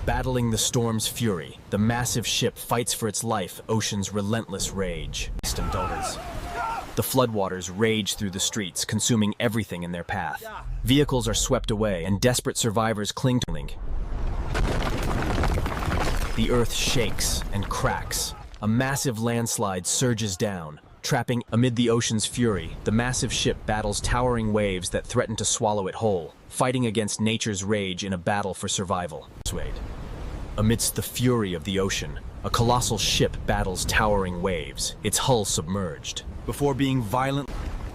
Battling the storm's fury, the massive ship fights for its life, ocean's relentless rage. The floodwaters rage through the streets, consuming everything in their path. Vehicles are swept away, and desperate survivors cling to link. The earth shakes and cracks. A massive landslide surges down, trapping amid the ocean's fury. The massive ship battles towering waves that threaten to swallow it whole, fighting against nature's rage in a battle for survival. Amidst the fury of the ocean, a colossal ship battles towering waves, its hull submerged, before being violent.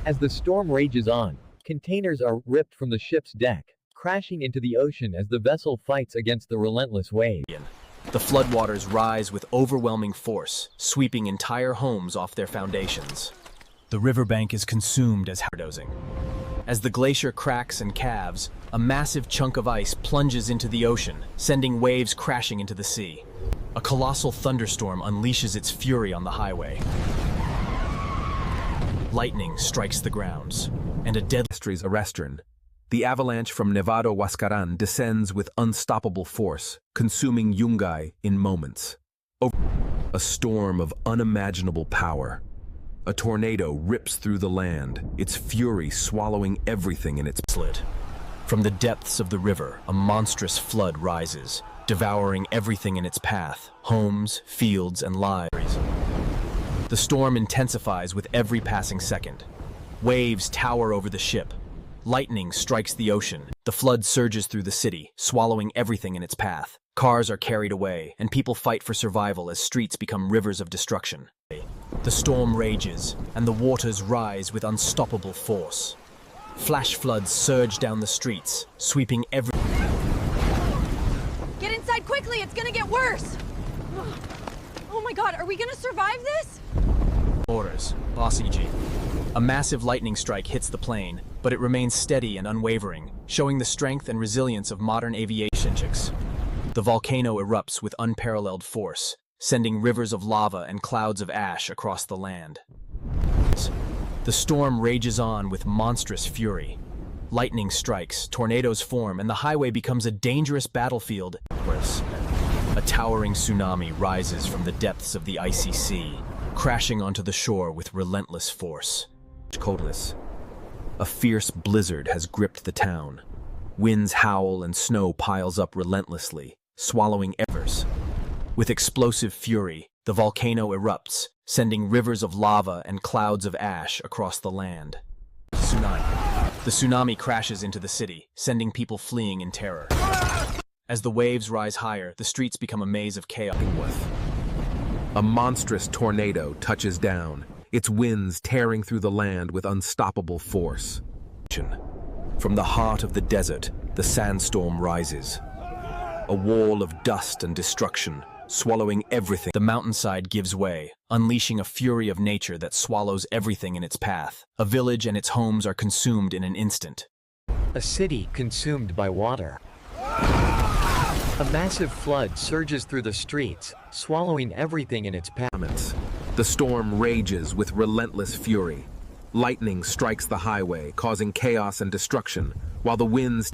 As the storm rages on, containers are ripped from the ship's deck, crashing into the ocean as the vessel fights against the relentless wave. The floodwaters rise with overwhelming force, sweeping entire homes off their foundations. The riverbank is consumed as hardozing. As the glacier cracks and calves, a massive chunk of ice plunges into the ocean, sending waves crashing into the sea. A colossal thunderstorm unleashes its fury on the highway. Lightning strikes the grounds, and a Deadliest eruption. The avalanche from Nevado Huascaran descends with unstoppable force, consuming Yungay in moments. A storm of unimaginable power. A tornado rips through the land, its fury swallowing everything in its slit. From the depths of the river, a monstrous flood rises, devouring everything in its path, homes, fields, and lives. The storm intensifies with every passing second. Waves tower over the ship. Lightning strikes the ocean. The flood surges through the city, swallowing everything in its path. Cars are carried away, and people fight for survival as streets become rivers of destruction. The storm rages, and the waters rise with unstoppable force. Flash floods surge down the streets, sweeping every... Get inside quickly, it's gonna get worse! Oh my god, are we gonna survive this? Orders, Boss EG. A massive lightning strike hits the plane, but it remains steady and unwavering, showing the strength and resilience of modern aviation. The volcano erupts with unparalleled force, sending rivers of lava and clouds of ash across the land. The storm rages on with monstrous fury. Lightning strikes, tornadoes form, and the highway becomes a dangerous battlefield. A towering tsunami rises from the depths of the icy sea, crashing onto the shore with relentless force. A fierce blizzard has gripped the town. Winds howl and snow piles up relentlessly, swallowing everything. With explosive fury, the volcano erupts, sending rivers of lava and clouds of ash across the land. Tsunami. The tsunami crashes into the city, sending people fleeing in terror. As the waves rise higher, the streets become a maze of chaos. A monstrous tornado touches down, its winds tearing through the land with unstoppable force. From the heart of the desert, the sandstorm rises. A wall of dust and destruction, swallowing everything. The mountainside gives way, unleashing a fury of nature that swallows everything in its path. A village and its homes are consumed in an instant. A city consumed by water. A massive flood surges through the streets, swallowing everything in its path. The storm rages with relentless fury. Lightning strikes the highway, causing chaos and destruction, while the winds...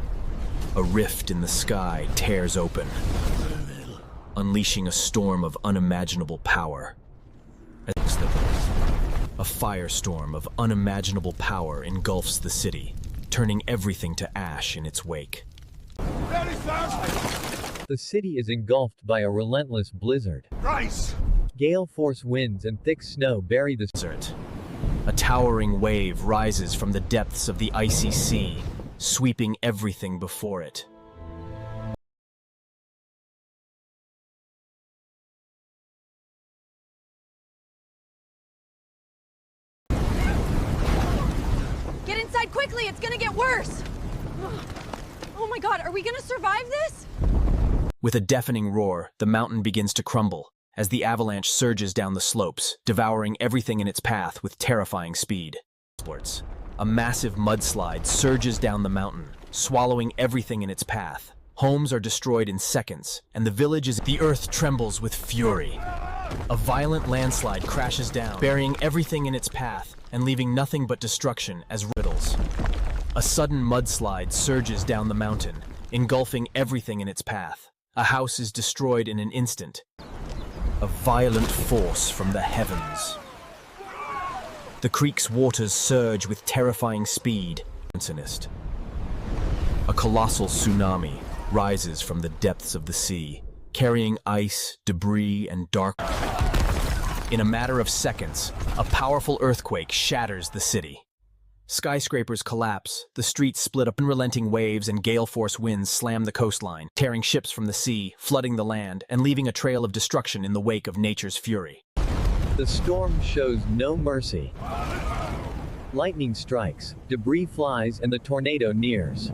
A rift in the sky tears open, unleashing a storm of unimaginable power. A firestorm of unimaginable power engulfs the city, turning everything to ash in its wake. The city is engulfed by a relentless blizzard. Rice! Gale-force winds and thick snow bury the desert. A towering wave rises from the depths of the icy sea, sweeping everything before it. Get inside quickly, it's gonna get worse! Oh my god, are we gonna survive this? With a deafening roar, the mountain begins to crumble as the avalanche surges down the slopes, devouring everything in its path with terrifying speed. A massive mudslide surges down the mountain, swallowing everything in its path. Homes are destroyed in seconds, and the village is... The earth trembles with fury. A violent landslide crashes down, burying everything in its path and leaving nothing but destruction as riddles. A sudden mudslide surges down the mountain, engulfing everything in its path. A house is destroyed in an instant. A violent force from the heavens. The creek's waters surge with terrifying speed. A colossal tsunami rises from the depths of the sea, carrying ice, debris, and dark. In a matter of seconds, a powerful earthquake shatters the city. Skyscrapers collapse, the streets split up, unrelenting waves and gale-force winds slam the coastline, tearing ships from the sea, flooding the land, and leaving a trail of destruction in the wake of nature's fury. The storm shows no mercy. Lightning strikes, debris flies, and the tornado nears.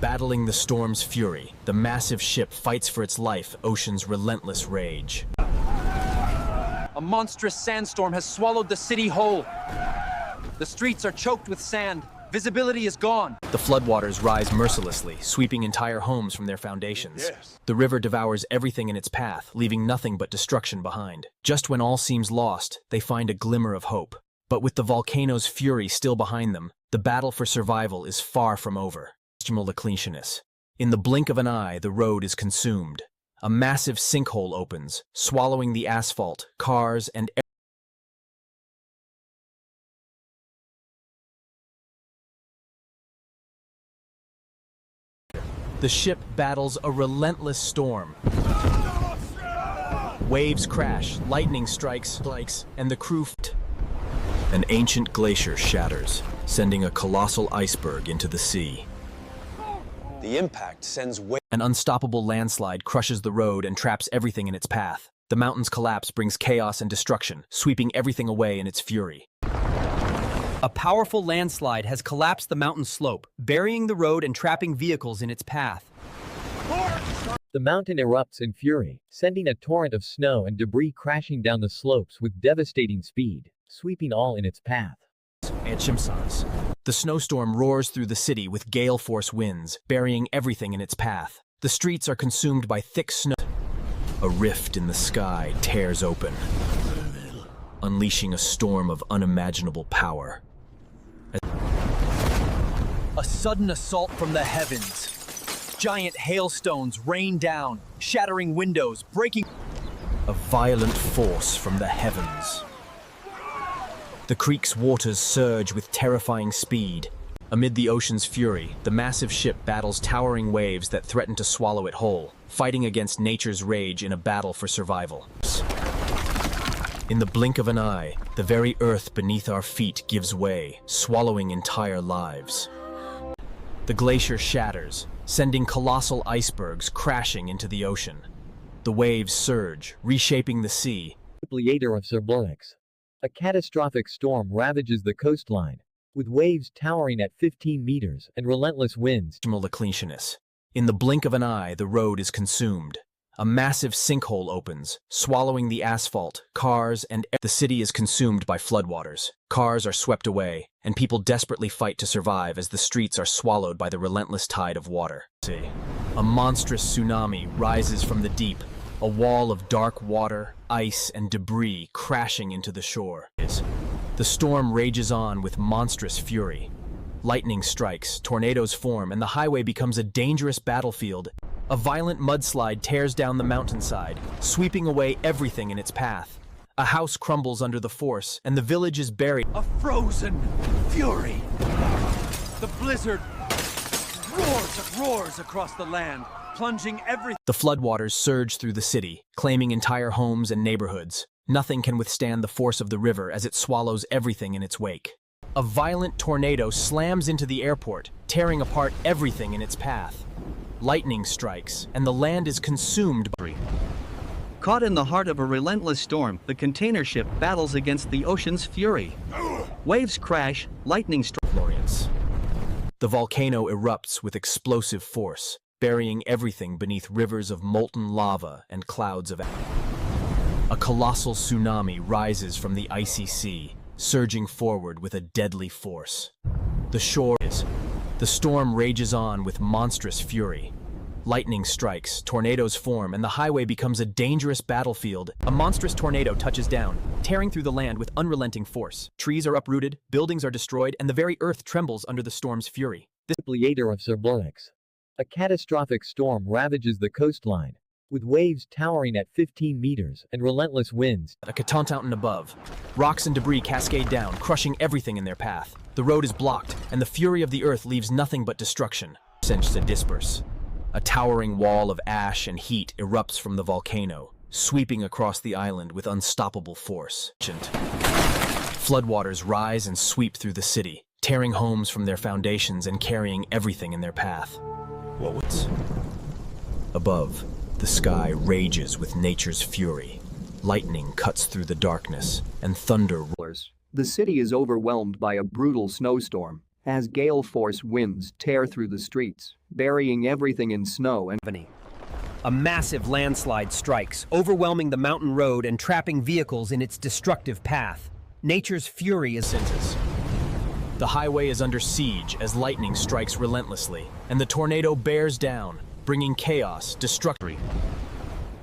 Battling the storm's fury, the massive ship fights for its life, ocean's relentless rage. A monstrous sandstorm has swallowed the city whole. The streets are choked with sand. Visibility is gone. The floodwaters rise mercilessly, sweeping entire homes from their foundations. Yes. The river devours everything in its path, leaving nothing but destruction behind. Just when all seems lost, they find a glimmer of hope. But with the volcano's fury still behind them, the battle for survival is far from over. In the blink of an eye, the road is consumed. A massive sinkhole opens, swallowing the asphalt, cars, and the ship battles a relentless storm. Waves crash, lightning strikes, and the crew. An ancient glacier shatters, sending a colossal iceberg into the sea. The impact sends An unstoppable landslide crushes the road and traps everything in its path. The mountain's collapse brings chaos and destruction, sweeping everything away in its fury. A powerful landslide has collapsed the mountain slope, burying the road and trapping vehicles in its path. The mountain erupts in fury, sending a torrent of snow and debris crashing down the slopes with devastating speed, sweeping all in its path. The snowstorm roars through the city with gale-force winds, burying everything in its path. The streets are consumed by thick snow. A rift in the sky tears open, unleashing a storm of unimaginable power. A sudden assault from the heavens. Giant hailstones rain down, shattering windows, breaking. A violent force from the heavens. The creek's waters surge with terrifying speed. Amid the ocean's fury, the massive ship battles towering waves that threaten to swallow it whole, fighting against nature's rage in a battle for survival. In the blink of an eye, the very earth beneath our feet gives way, swallowing entire lives. The glacier shatters, sending colossal icebergs crashing into the ocean. The waves surge, reshaping the sea. Theater of Cerblix. A catastrophic storm ravages the coastline, with waves towering at 15 meters and relentless winds. In the blink of an eye, the road is consumed. A massive sinkhole opens, swallowing the asphalt, cars, and the city is consumed by floodwaters. Cars are swept away, and people desperately fight to survive as the streets are swallowed by the relentless tide of water. A monstrous tsunami rises from the deep, a wall of dark water, ice, and debris crashing into the shore. The storm rages on with monstrous fury. Lightning strikes, tornadoes form, and the highway becomes a dangerous battlefield. A violent mudslide tears down the mountainside, sweeping away everything in its path. A house crumbles under the force, and the village is buried. A frozen fury. The blizzard roars across the land, plunging everything. The floodwaters surge through the city, claiming entire homes and neighborhoods. Nothing can withstand the force of the river as it swallows everything in its wake. A violent tornado slams into the airport, tearing apart everything in its path. Lightning strikes, and the land is consumed by... Caught in the heart of a relentless storm, the container ship battles against the ocean's fury. Waves crash, lightning strikes. The volcano erupts with explosive force, burying everything beneath rivers of molten lava and clouds of ash. A colossal tsunami rises from the icy sea, surging forward with a deadly force. The storm rages on with monstrous fury. Lightning strikes, tornadoes form, and the highway becomes a dangerous battlefield. A monstrous tornado touches down, tearing through the land with unrelenting force. Trees are uprooted, buildings are destroyed, and the very earth trembles under the storm's fury. The Theater of Cerblix. A catastrophic storm ravages the coastline, with waves towering at 15 meters and relentless winds. A Mountain above. Rocks and debris cascade down, crushing everything in their path. The road is blocked, and the fury of the earth leaves nothing but destruction. Sensed to disperse. A towering wall of ash and heat erupts from the volcano, sweeping across the island with unstoppable force. Floodwaters rise and sweep through the city, tearing homes from their foundations and carrying everything in their path. What was? Above, the sky rages with nature's fury. Lightning cuts through the darkness, and thunder roars. The city is overwhelmed by a brutal snowstorm as gale-force winds tear through the streets, burying everything in snow and A massive landslide strikes, overwhelming the mountain road and trapping vehicles in its destructive path. Nature's fury is senses. The highway is under siege as lightning strikes relentlessly, and the tornado bears down, bringing chaos, destruction.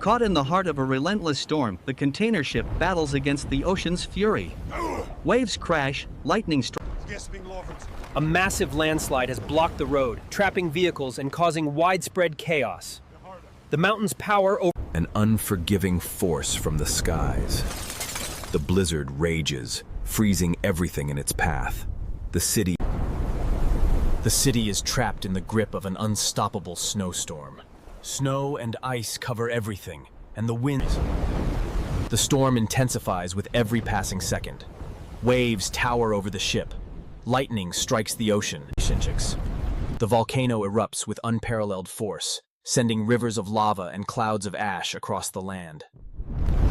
Caught in the heart of a relentless storm, the container ship battles against the ocean's fury. Waves crash, lightning strikes. A massive landslide has blocked the road, trapping vehicles and causing widespread chaos. The mountain's power over An unforgiving force from the skies. The blizzard rages, freezing everything in its path. The city is trapped in the grip of an unstoppable snowstorm. Snow and ice cover everything, and the wind. The storm intensifies with every passing second. Waves tower over the ship. Lightning strikes the ocean. The volcano erupts with unparalleled force, sending rivers of lava and clouds of ash across the land.